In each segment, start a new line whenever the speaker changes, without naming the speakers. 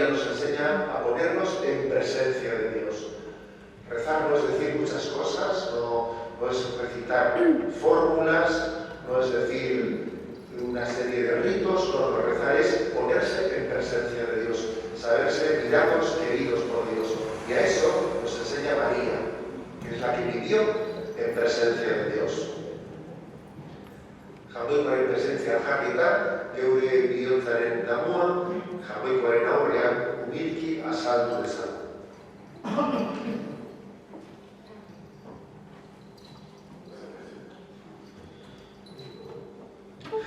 María nos enseña a ponernos en presencia de Dios. Rezar no es decir muchas cosas, no es recitar fórmulas, no es decir una serie de ritos, no, rezar es ponerse en presencia de Dios, saberse mirados, queridos por Dios. Y a eso nos enseña María, que es la que vivió en presencia de Dios. Jamoikoaren presentzia jarrita, geure bihotzaren damua, jamoikoaren aurrean humilki azaldu dezan.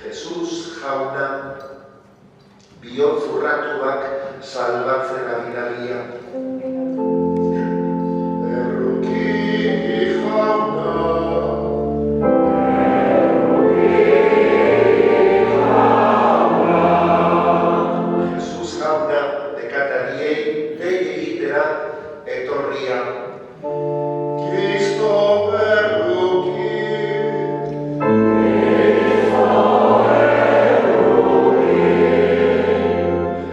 Jesus jauna, bihotz urratuak salbatzen abiralia. Erruki jauna, etorria. Kristo berruki,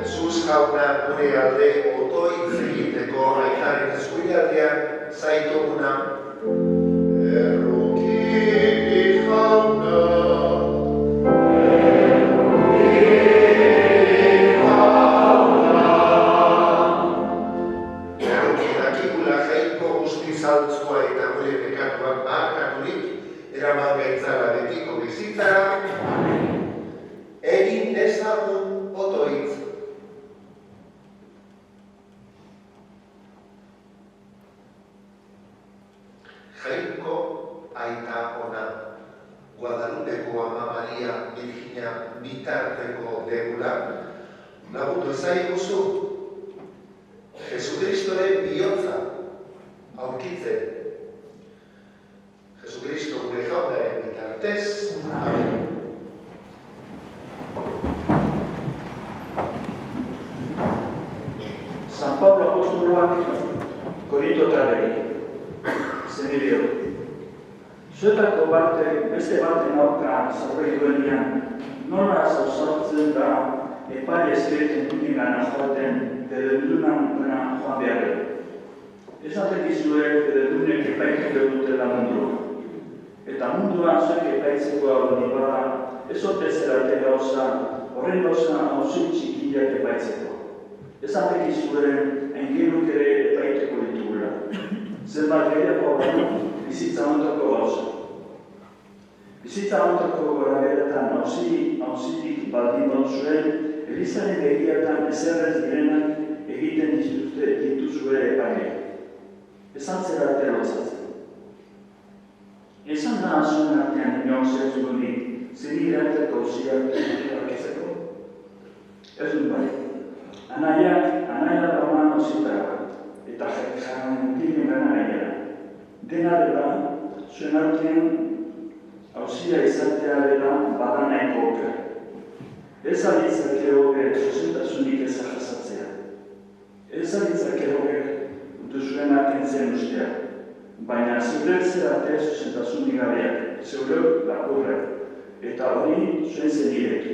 Jesus jauna gure alde otoitz egiteko aitaren eskuinaldean zaituguna. Erruki jauna, zaltzua eta gure pekatuak barkaturik eraman gaitzala betiko bizitzara, egin ezagun otoitz. Jainko aita ona, Guadalupeko Ama Maria Virginia bitarteko degula, lagundu ezaiguzu, Jesukristoren bihotza aurkitzen. Jesukristo gure jaunaren bitartez. Amen.
San Pablo apostoloak Korintotarrei zenibio. Zuetako beste baten aurka zaurri duenean, nola zauzartzen da epaile ezkereten unigan joaten teledunan dena joan beharre. Esaten dizue teledunek epaikeko dutela mundua. Eta mundua zuek epaitzeko hori bada, ez ote zerate gauza, horren gauza hauzi txikiak epaitzeko. Esaten dizue engenuk ere epaiteko ditugula. Zenbat gehiago bizitza ondoko gauza. Bizitza ondoko gora beretan hauzitik baldin batzuen, Elizaren begiatan ezerrez direnak egiten dituzue epaileak. Esan zerate lotzatzen. Esan da zuen artean inok zertzugunik, zeni irateko ziak erakezeko. Ez dut bai. Anaia roman ozitara, eta jarrantinen gana gainera. Dena dela, zuen artean hauzia izatea dela badanaiko oker. Ez aditzake hoge zuzentasunik ezajazatzea. Ez aditzake hoge duzuen atentzen ustea. Baina zeure zerate zuzentasunik gabeak, zeure lakurrek, eta hori zuen zenirek.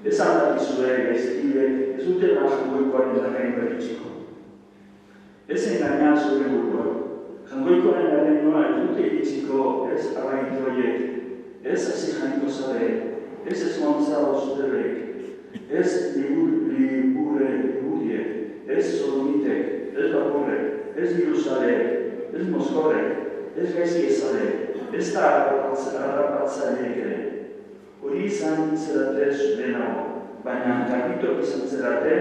Ez handakizue gaizkilek ez dute jangoikoaren dagain berritziko. Ez engaina zure burua. Jangoikoaren dagainoa ez dute iritziko ez arraintoiek, ez hasi jainko zabeek, ez ezmontza ozuterek, ez liburiek, ez solomitek, ez lakurrek, ez biruzarek, ez mozkorek, ez gaizki ezarek, ez da harrapatzaileek ere. Hori izan zerate zudenago, baina garbitok izan zerate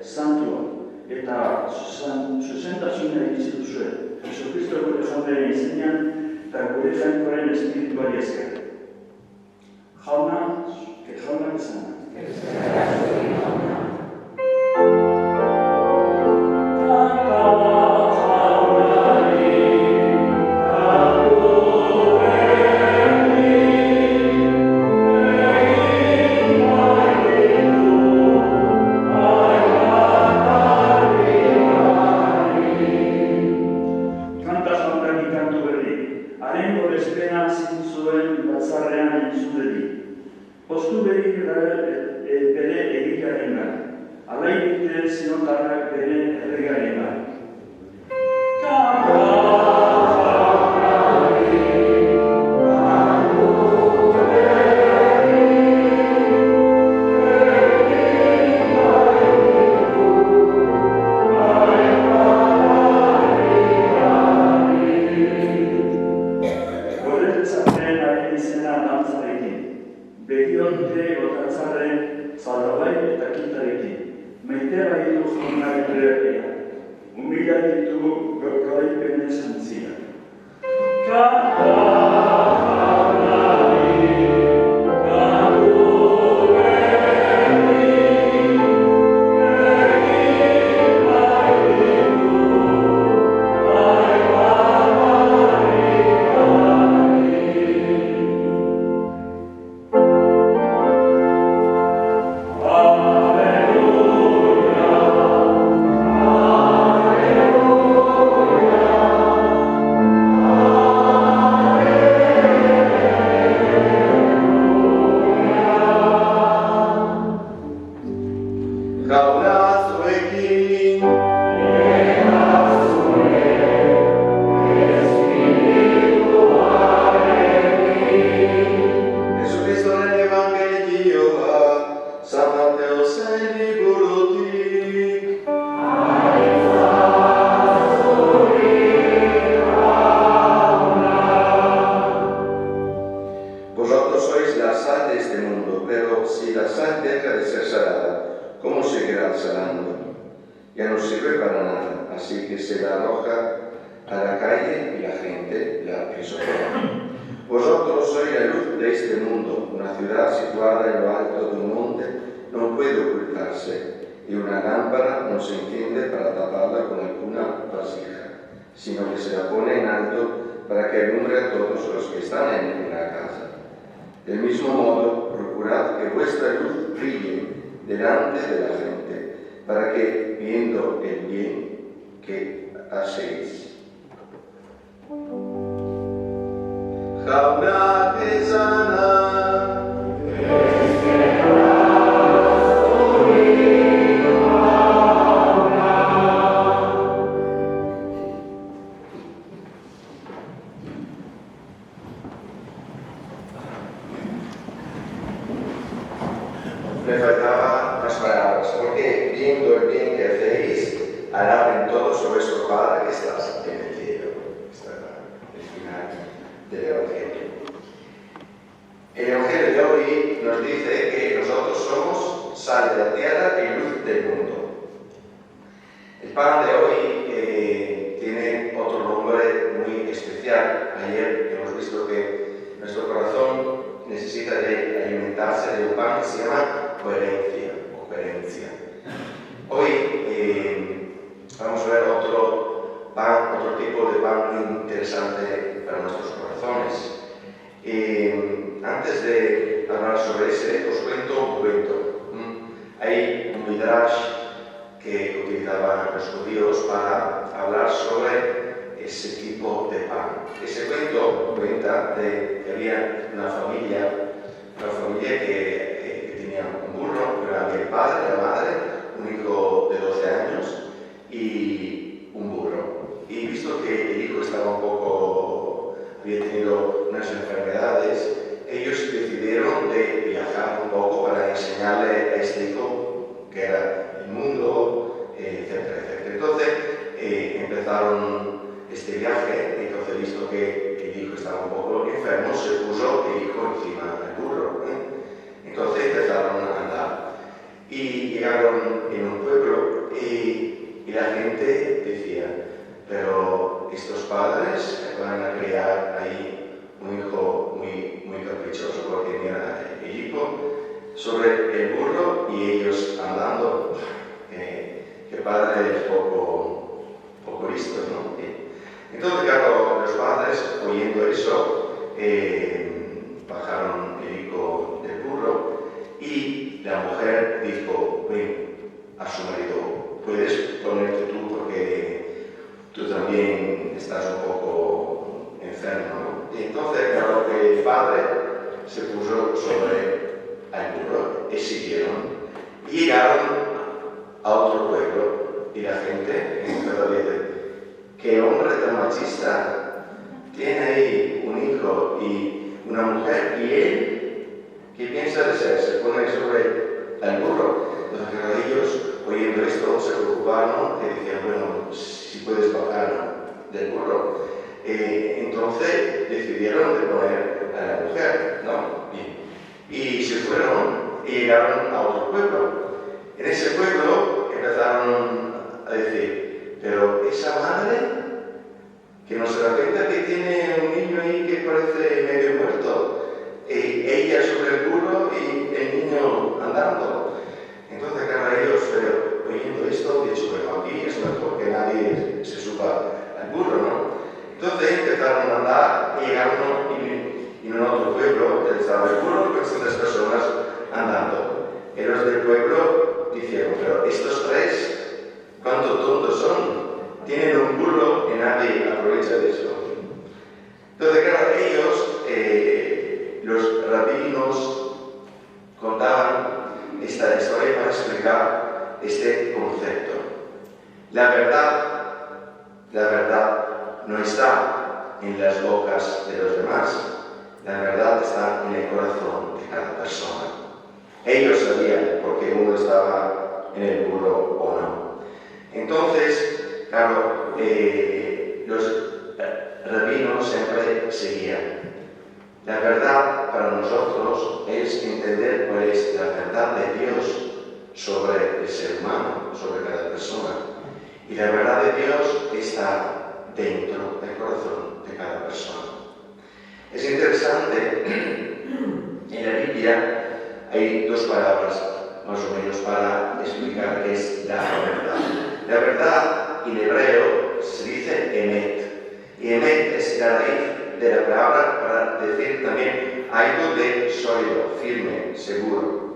santua eta zuzentasuna egizit duzue. Jesucristo gure jaunaren izenean eta gure jainkoaren espirituari esker. Jaunak izan. Postu bere egitearen zenotarrak bere erregalia. Begionte gotatzaren zalabai eta kintarekin. Maitea ditu jonak berrea. Humila ditu garaipen esantzia.
Vosotros sois la luz de este mundo. Una ciudad situada en lo alto de un monte no puede ocultarse, y una lámpara no se enciende para taparla con alguna vasija, sino que se la pone en alto para que alumbre a todos los que están en la casa. Del mismo modo, procurad que vuestra luz brille delante de la gente, para que, viendo el bien que hacéis, Jauna Kesana me faltaban unas palabras, porque viendo el bien que hacéis, alaben todos a vuestro Padre que estás en el cielo. Está el final del Evangelio. El Evangelio de hoy nos dice que nosotros somos sal de la tierra y luz del mundo. El pan de hoy tiene otro nombre muy especial. Ayer hemos visto que nuestro corazón necesita de alimentarse de un pan que se llama coherencia. Hoy vamos a ver otro pan, otro tipo de pan muy interesante para nuestros corazones. Antes de hablar sobre ese, os cuento un cuento. Hay un midrash que utilizaban los judíos para hablar sobre ese tipo de pan. Ese cuento cuenta de que había una familia que tenía un burro, que era el padre, la madre, un hijo de 12 años y un burro. Y visto que el hijo había tenido unas enfermedades, ellos decidieron de viajar un poco para enseñarle a este hijo que era el mundo, etcétera, etcétera. Entonces empezaron este viaje, entonces visto que el hijo estaba un poco enfermo, se puso el hijo encima del burro. Entonces empezaron a andar y llegaron en un pueblo y la gente decía, pero estos padres van a criar ahí un hijo muy caprichoso porque mira el hijo sobre el burro y ellos andando, que padre es poco listo, ¿no? Entonces, claro, los padres, oyendo eso, bajaron el hijo del burro y la mujer dijo, ven a su marido, puedes ponerte tú porque tú también estás un poco enfermo, ¿no? Y entonces, claro, el padre se puso sobre el burro y siguieron y llegaron a otro pueblo y la gente dice, ¿qué hombre tan machista? Tiene ahí un hijo y una mujer, y él, ¿qué piensa de ser? Se pone sobre el burro. Entonces, claro, ellos, oyendo esto, se preocuparon y decían, bueno, si puedes bajar del burro. Entonces decidieron de poner a la mujer, ¿no? Bien. Y se fueron y llegaron a otro pueblo. En ese pueblo empezaron a decir, pero esa madre que no se da cuenta que tiene un niño ahí que parece medio muerto, ella sobre el burro y el niño andando. Entonces, claro, ellos oyendo esto, han dicho, bueno, aquí es mejor que nadie se suba al burro, ¿no? Entonces empezaron a andar y llegaron en otro pueblo, estaba el burro con estas 3 personas andando. Y los del pueblo dijeron, pero estos 3, ¿cuánto tontos son? Tienen un burro y nadie aprovecha de eso. Entonces, claro, ellos, los rabinos, contaban esta historia para explicar este concepto. La verdad no está en las bocas de los demás, la verdad está en el corazón de cada persona. Ellos sabían por qué uno estaba en el burro o no. Entonces, claro, los rabinos siempre seguían. La verdad para nosotros es entender cuál es la verdad de Dios sobre el ser humano, sobre cada persona. Y la verdad de Dios está dentro del corazón de cada persona. Es interesante, en la Biblia hay 2 palabras más o menos para explicar qué es la verdad. La verdad en hebreo se dice emet, y emet es la raíz de la palabra para decir también algo de sólido, firme, seguro.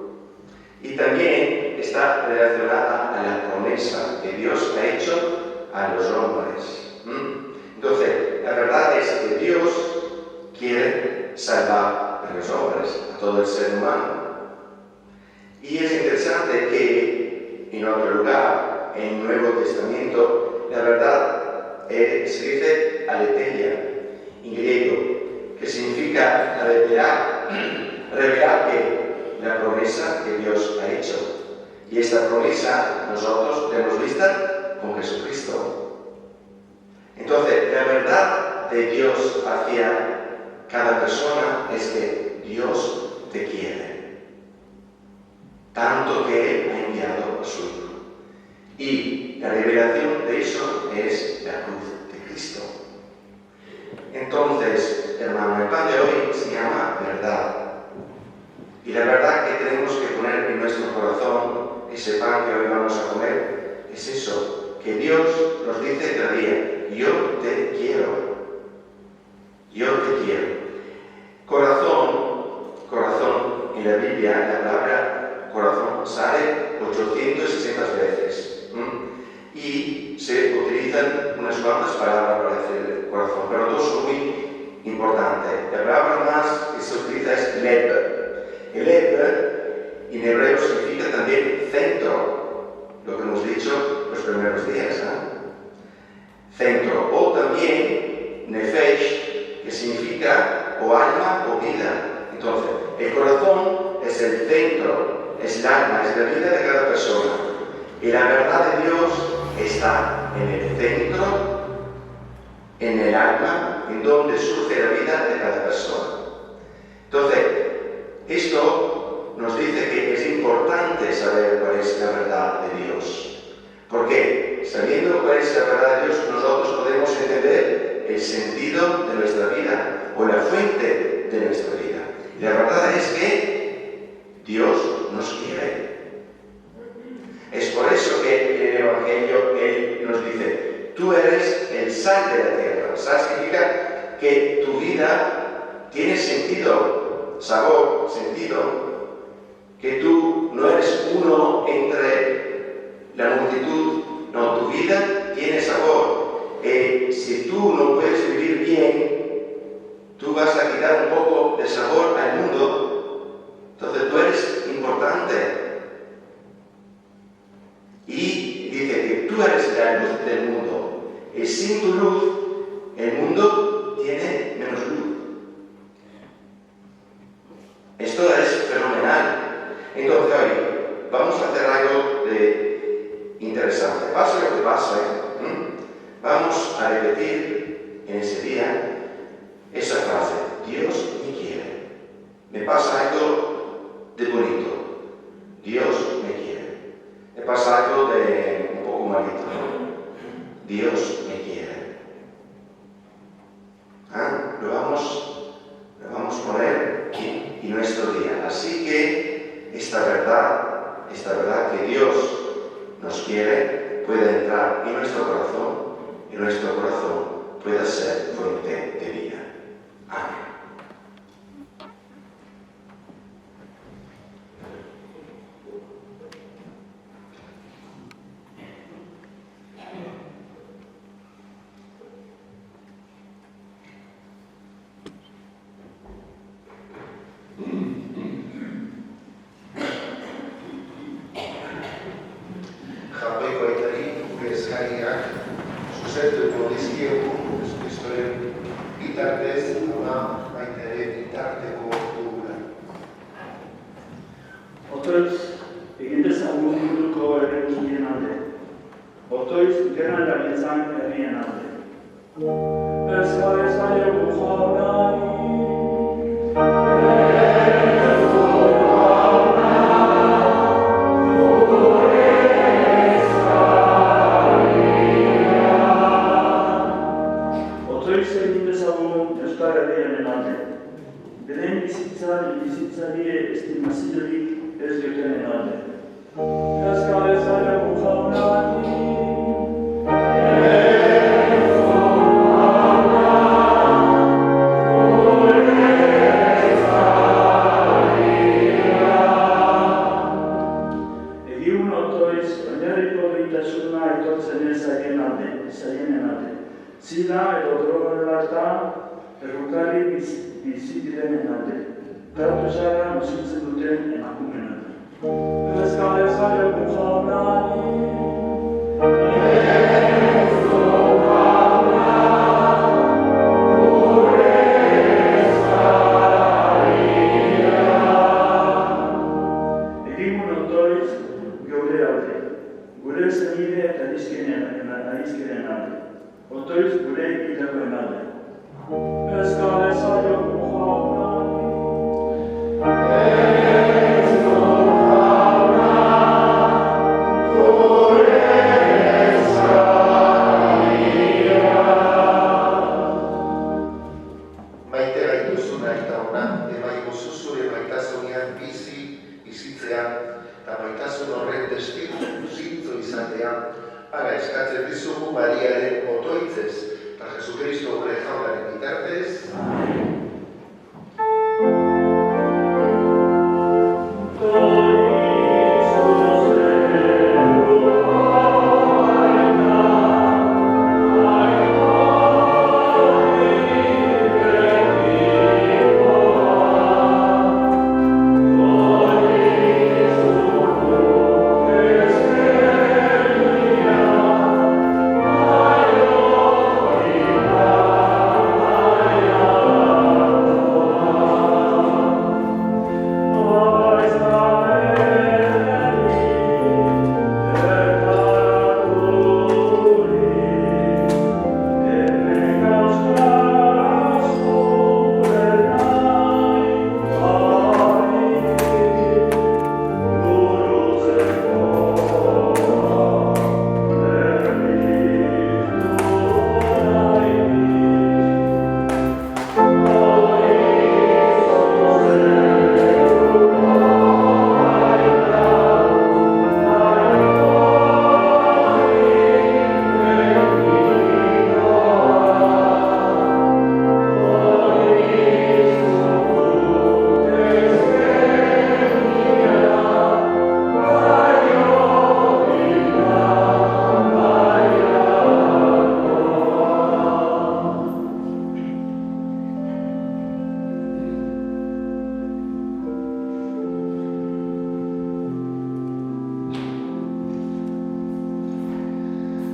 Y también está relacionada a la promesa que Dios ha hecho a los hombres. Entonces, la verdad es que Dios quiere salvar a los hombres, a todo el ser humano. Y es interesante que en otro lugar, en el Nuevo Testamento, la verdad se dice aletheia, en griego, que significa revelar que la promesa que Dios ha hecho. Y esta promesa nosotros la hemos vista con Jesucristo. Entonces, la verdad de Dios hacia cada persona es que Dios te quiere, tanto que Él ha enviado a su Hijo. Y la revelación de eso es la cruz de Cristo. Entonces, hermano, el pan de hoy se llama verdad. Y la verdad que tenemos que poner en nuestro corazón, ese pan que hoy vamos a comer, es eso, que Dios nos dice cada día, yo te quiero. Yo te quiero. Corazón, en la Biblia, la palabra corazón sale 860 veces. Y se utilizan unas cuantas palabras para decir corazón, pero 2 son muy importantes. La palabra más que se utiliza es lev. El lev en hebreo significa también centro, lo que hemos dicho los primeros días. Centro, o también nefesh, que significa o alma o vida. Entonces, el corazón es el centro, es el alma, es la vida de cada persona. Y la verdad de Dios está en el centro, en el alma, en donde surge la vida de cada persona. Entonces, esto nos dice que es importante saber cuál es la verdad de Dios. Porque sabiendo cuál es la verdad de Dios, nosotros podemos entender el sentido de nuestra vida o la fuente de nuestra vida. Y la verdad es que Dios nos quiere. Es por eso que en el Evangelio Él nos dice, tú eres el sal de la tierra. Sal significa que tu vida tiene sentido, sabor, sentido, que tú no eres uno entre la multitud, no, tu vida tiene sabor. Si tú no puedes vivir bien, tú vas a quitar un poco de sabor al mundo, entonces tú eres importante. Y dice que tú tú eres la luz del mundo, y sin tu luz, el mundo tiene menos luz. Esto es fenomenal. Entonces, hoy vamos a hacer algo de interesante. Pase lo que pase, vamos a repetir en ese día esa frase: Dios me quiere. Me pasa algo de bonito. Dios me quiere. Me pasa algo de un poco malito, ¿no? Dios me quiere. Lo vamos a poner en nuestro día. Así que esta verdad que Dios nos quiere, puede entrar en nuestro corazón y nuestro corazón pueda ser fuente de vida. Amén.
Jarraiko aitari, gure eskariak, zuzentuko dizkiegu, Jesucristoren bitartez, ama baita ere bitarteko dugula.
Otoitz, egin dezagun munduko errekien alde. Otoitz, gena erabiltzan herrien alde. Ez zaiogu jaunari, beren bizitzari estimaziorik ez diotenen alde. Ez zaiogu jaunari, egiun otoiz, oinarriko duintasuna etortzen ez zaienen alde. Zina edo droga errukari bizi direnen alde. Tratu txarra nozitzen duten emakumeen alde. Ez zaiogu jaunari, egimun otoiz geure alde, gure zenide eta aizkeren alde. Otoiz gure egitakoen alde. Ez zaiogu jaunari,
Maite gaituzuna eta ona, emaiguzu zure maitasunean bizitzea, eta maitasun horren testigu zintzo izatea, hala eskatzen dizugu Mariaren otoitzez, eta Jesucristo gure jaunaren bitartez.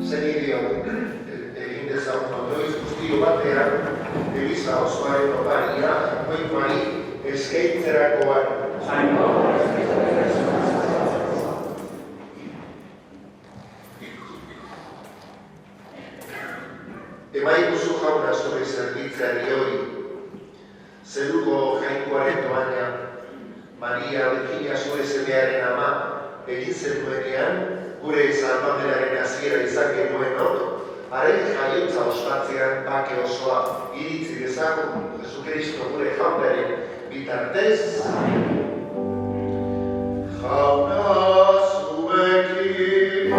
Zenideok egin dezagun ondoiz guztio batean, Eliza osoaren oparia, jakoikoari eskaintzerakoan. Emaiguzu jauna zure zerbitzeari hori, zeruko jainkoaren doaina, Maria Virginia zure semearen ama, egin zenuenean, gure salpamenaren hasiera izan genuenok, haren jaiotza ospatzean bake osoa iritzi dezagun Jesukristo gure jaunaren bitartez. Jauna zuekin.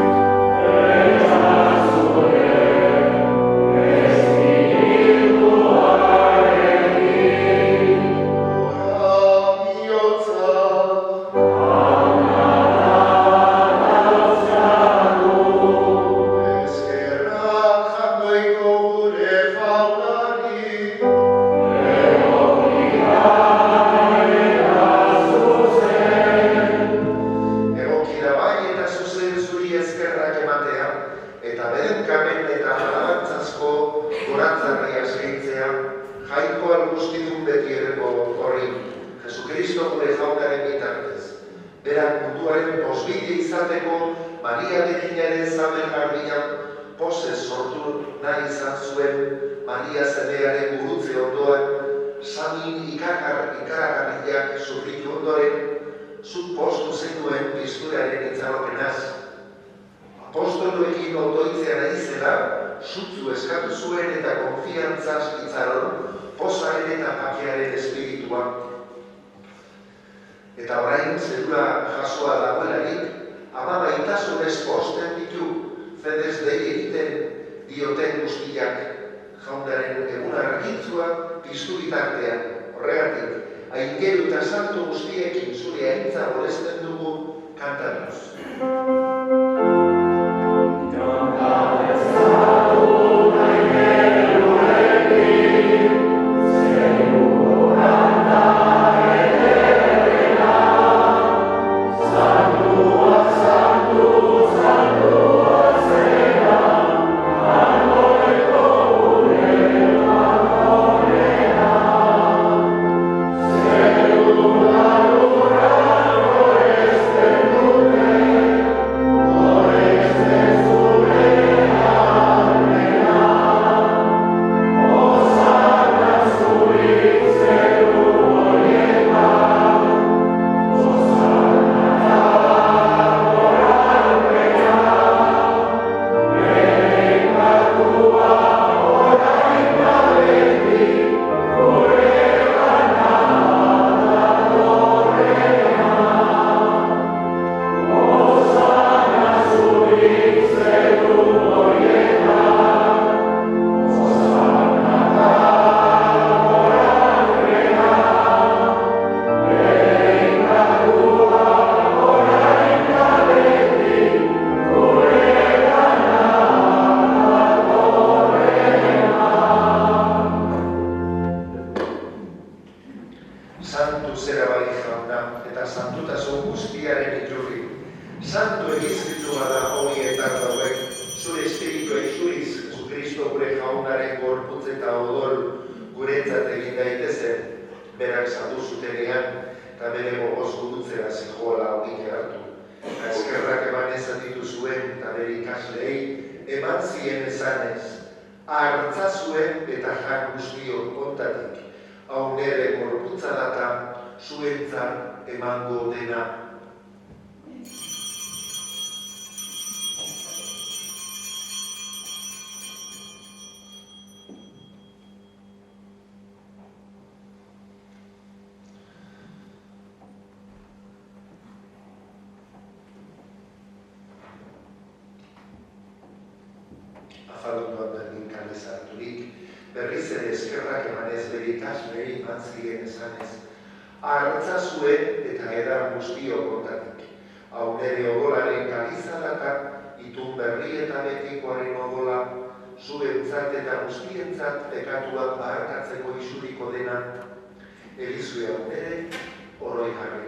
Eta orain, zerua jasoa dagoelarik, ama maitasunez posten ditu, zedez dei egiten dioten guztiak, jaunaren egun argitzua piztu bitartean. Horregatik, aingeru eta santu guztiekin zure aintza goresten dugu kantatuz. Afalondoan berdin kalez harturik, berriz ere eskerrak emanez bere ikasleei mantzien esanez, hartzazue eta edar guztio kontatik. Hau nere odolaren kalizadaka, itun berri eta betikoaren odola, zuentzat eta guztientzat pekatuak baharkatzeko isuriko dena, elizue hau nere, oroi jarri.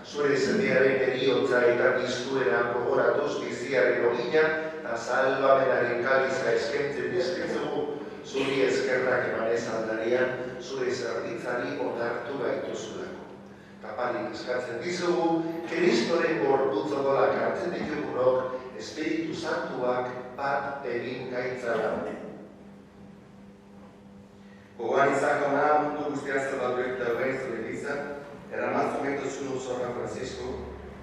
zure semearen eriotza eta piztuera gogoratuz biziaren ogina, eta salbamenaren kaliza eskentzen dizkizugu, zuri eskerrak emanez aldarian, zure zerbitzari onartu gaituzulako. Tapalik eskatzen dizugu, Kristoren gorputz odolak hartzen ditugunok, Espiritu Santuak bat egin gaitzara.
Gogoan izango na mundu guztia zabalduek dauen zure Eliza, erramazumento zunu zorra Francisco,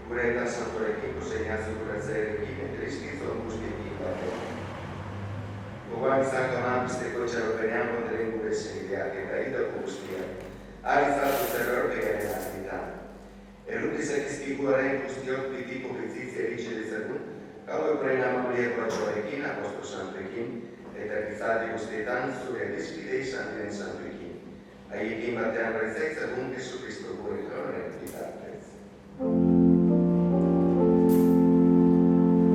gure eta santorekin kuseina zuguratzearekin, Kristizon guztiekin batean. Gogoan izango na bizteko txaropenean konderen gure segideak eta idako guztiak, arizatu zerrorpegaren aktivitan. Errukizak izkikuaren guztiok pitiko pritzitzea eritxe dezagun, gau ekurena maulieko atxoarekin, aposto santuekin, eta gizaldi guztietan zure elizkide izan diren santuekin. Haiekin batean rezek zagun Jesu Kristo gure horren bitartez.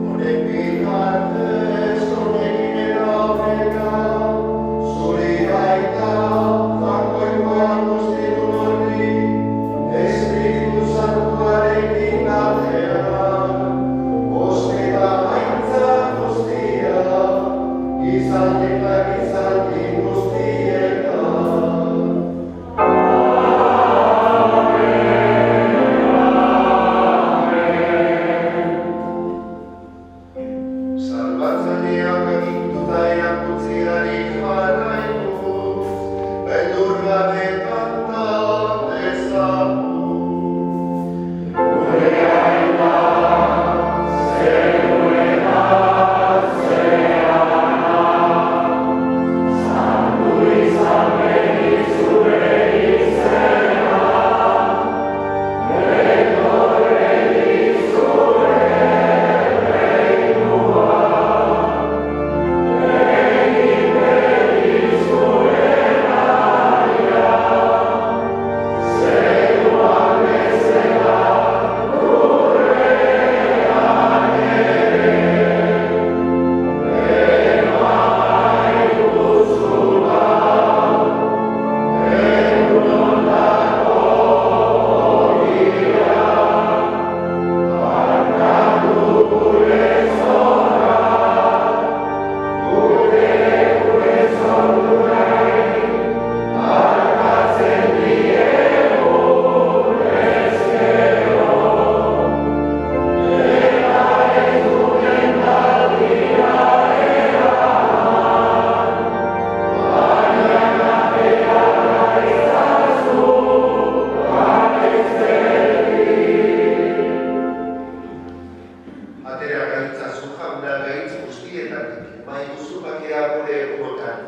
Honek bitartez, honekin erabeka, zuri baita, zakoikoan guztitun horri, Espiritu Santuarekin batean, ospeta haintza guztia, gizaldi eta gizaldi guztietan. Salbatzaileak agintuta erakutziarik jarraituz, beldur gabe kanta dezagun. Gure aita, zeruena, zeana, santu izan beti zure izena, etorregi zure reinua, egin beti zure naia, zeruan bezala lurrean ere, beno amaituzula, enondako horia, barkatu gure zorra, gure zordurai, barkatzen diegu ezkero, eta ez duen daldia eraman, baina beharra izazu gaitzetik. Atera gaitzazu jauna gaitz guztietatik, maiguzu bakea gure egunotan.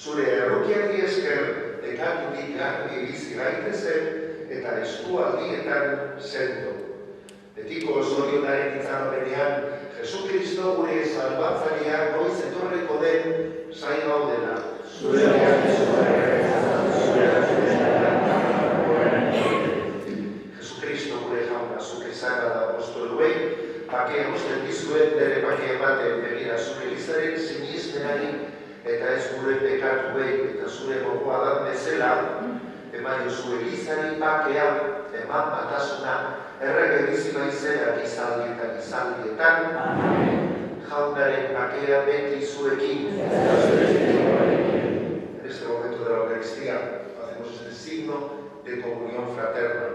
Zure errukiari esker, dekatutik garbi bizi gaitezen eta eskualdietan sendo. Betiko zorionaren itxaropenean, Jesu Kristo gure salbatzailea goiz etorriko den zai gaudela. Jesu Kristo gure jauna, zure sagrada apostoluei, bakea usten dizuen bere bakea baten begira zure Elizaren sinismenari eta ez gure pekatuei eta zure gogoa dan bezala, eman zure Elizari bakea, eman batasuna, errege bizi baizera gizaldi eta gizaldietan, jaunaren bakea beti zuekin. En este momento de la Eucaristía hacemos este signo de comunión fraterna.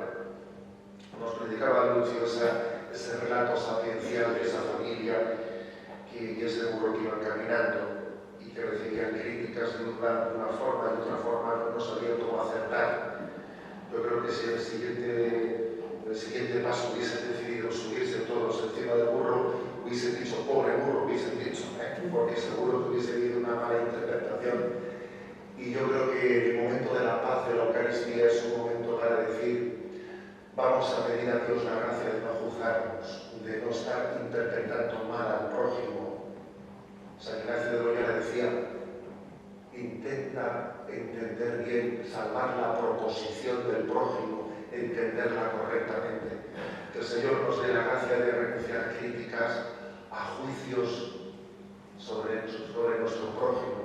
Nos predicaba Lucio ese relato sapiencial de esa familia que ese burro que iban caminando y que recibían críticas de una forma y de otra forma no sabían cómo acertar. Yo creo que si el siguiente paso hubiesen decidido subirse todos encima del burro, hubiesen dicho pobre burro, hubiesen dicho, porque seguro que hubiese habido una mala interpretación. Y yo creo que el momento de la paz de la Eucaristía es un momento para decir: vamos a pedir a Dios la gracia de no juzgarnos, de no estar interpretando mal al prójimo. San Ignacio de Loyola decía: intenta entender bien, salvar la proposición del prójimo, entenderla correctamente. Que el Señor nos dé la gracia de renunciar críticas a juicios sobre nuestro prójimo.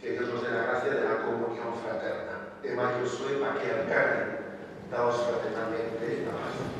Que Dios nos dé la gracia de la comunión fraterna. Emaio zuen bakean garri, Daos fraternalmente la mano.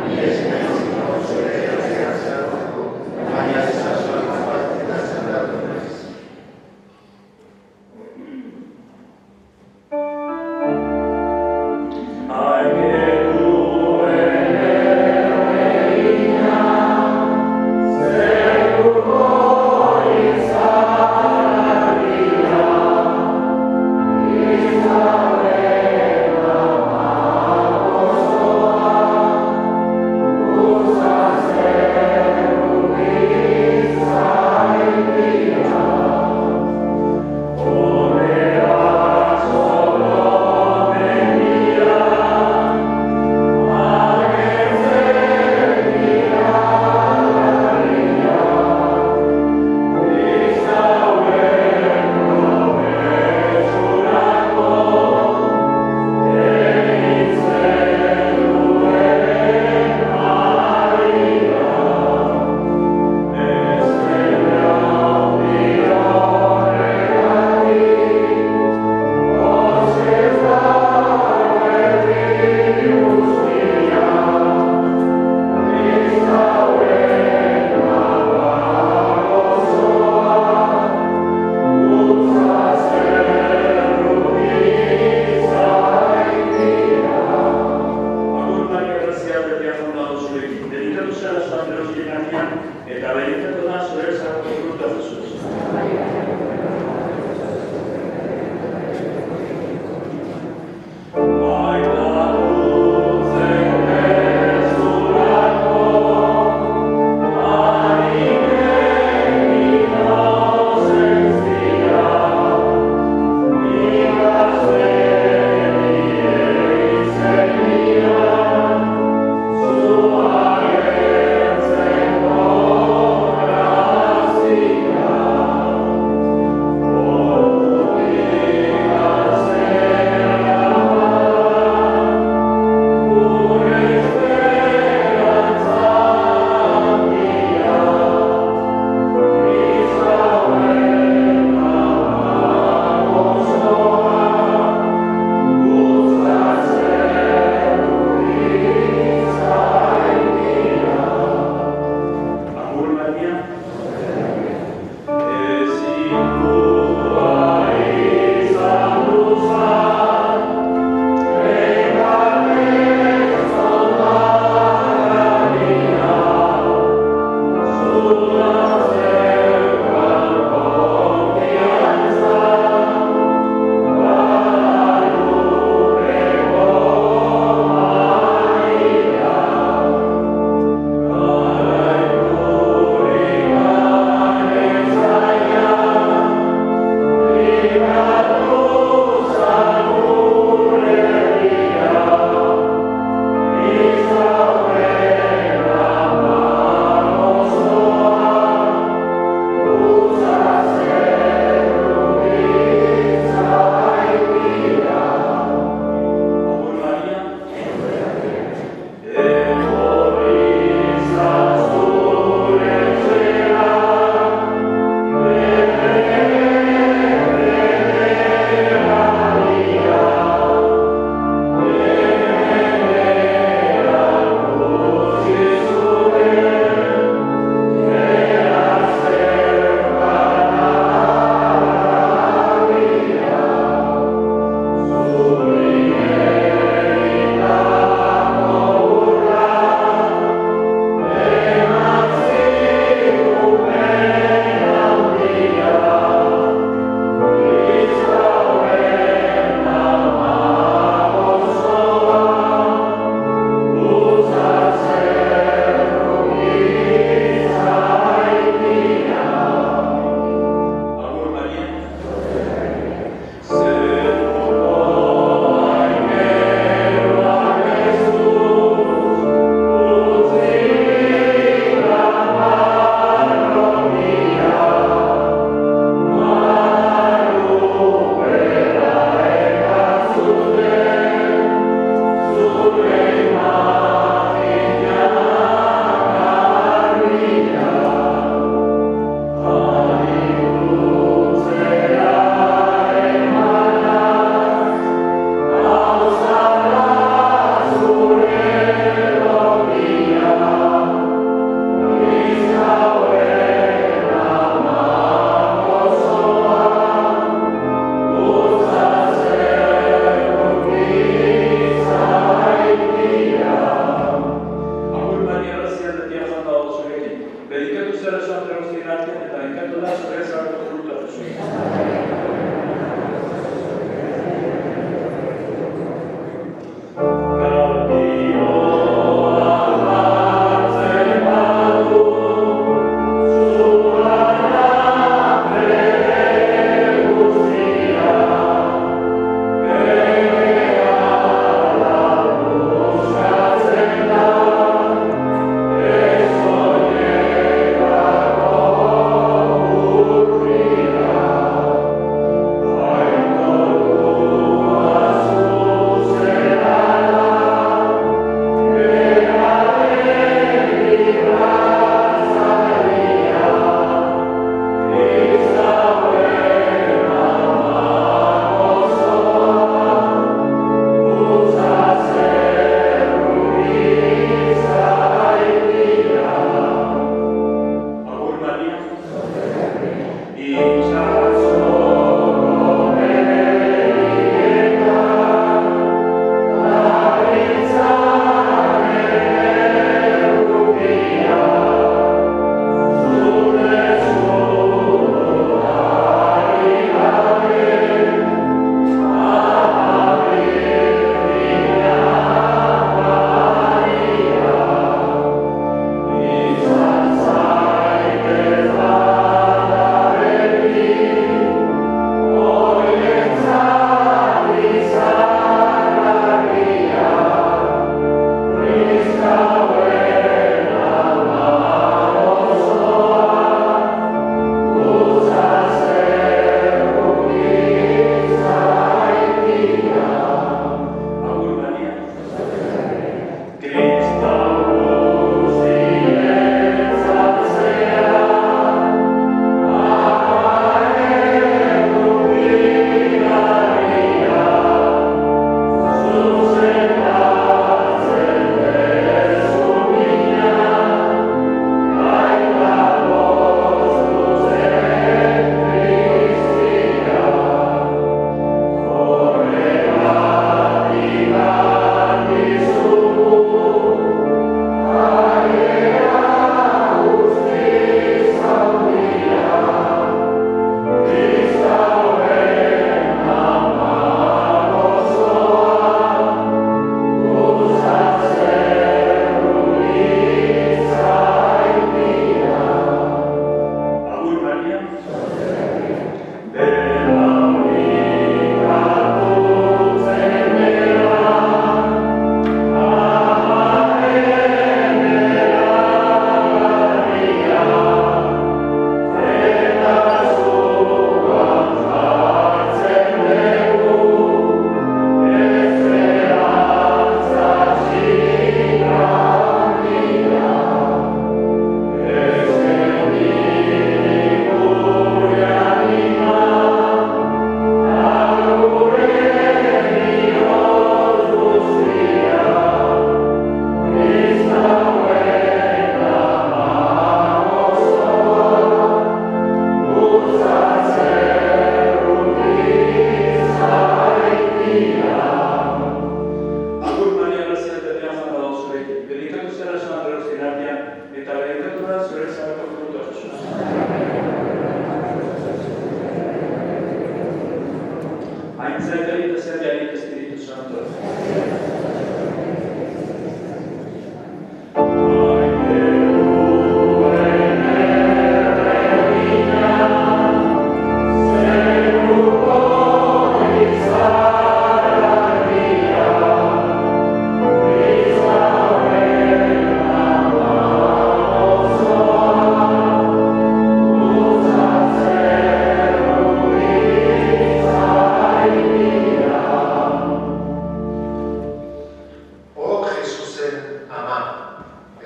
Yeah.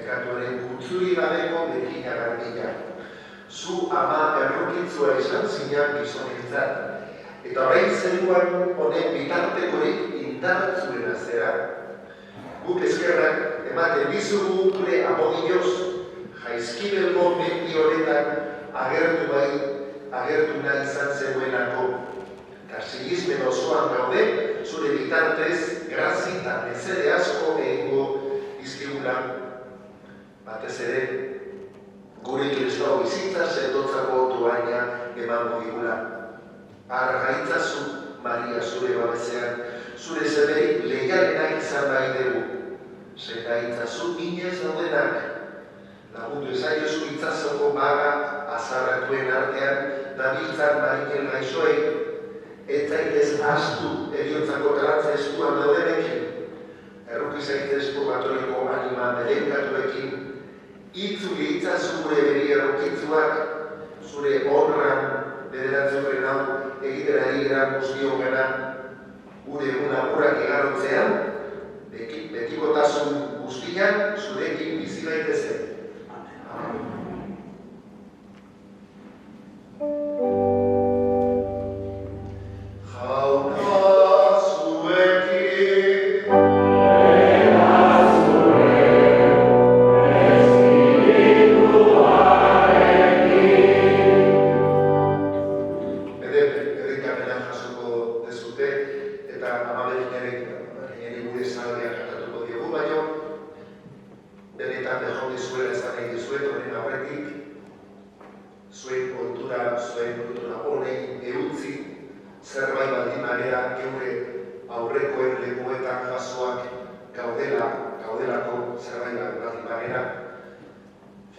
pekatuaren gutzuri gabeko bekina garbila. Zu ama errukitzua izan zinean gizonentzat, eta orain zeruan honen bitartekorik indartzuena zera. Guk eskerrak ematen dizugu gure amodioz, jaizkibelgo mendi honetan agertu nahi izan zegoenako. Eta sigismen osoan gaude, zure bitartez, grazi eta mesede asko egingo izkigula. Batez ere, gure kristau bizitza sendotzako doaina emango digula. Argaitzazu, Maria, zure babezean, zure zeberik leialenak izan nahi dugu. Zergaitzazu inez daudenak, lagundu ezaiozu itzazoko baga azarratuen artean dabiltzan marinel gaixoei, ez zaitez astu eriotzako garatza eskuan daudenekin, erruki zaitez purgatorioko anima bedenkatuekin, itzuli itzazu gure beri errukitzuak, zure honran bederatzen hau egitera egiran guztion gara, gure egun apurak igarotzean, betikotasun guztian zurekin bizi daitezen.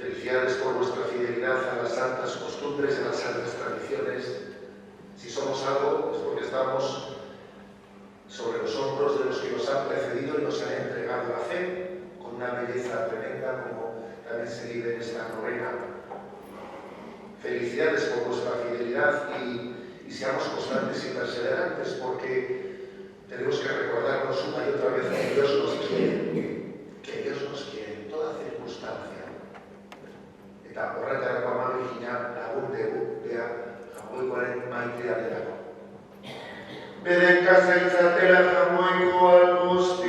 Felicidades por vuestra fidelidad a las santas costumbres y a las santas tradiciones. Si somos algo es porque estamos sobre los hombros de los que nos han precedido y nos han entregado la fe con una belleza tremenda, como también se vive en esta novena. Felicidades por vuestra fidelidad y seamos constantes y perseverantes, porque tenemos que recordarnos una y otra vez que Dios nos quiere en toda circunstancia. Eta horretarako amabekina lagun dugu, jamoikoaren maitea delako. Beden kazaitza dela jamoiko alboz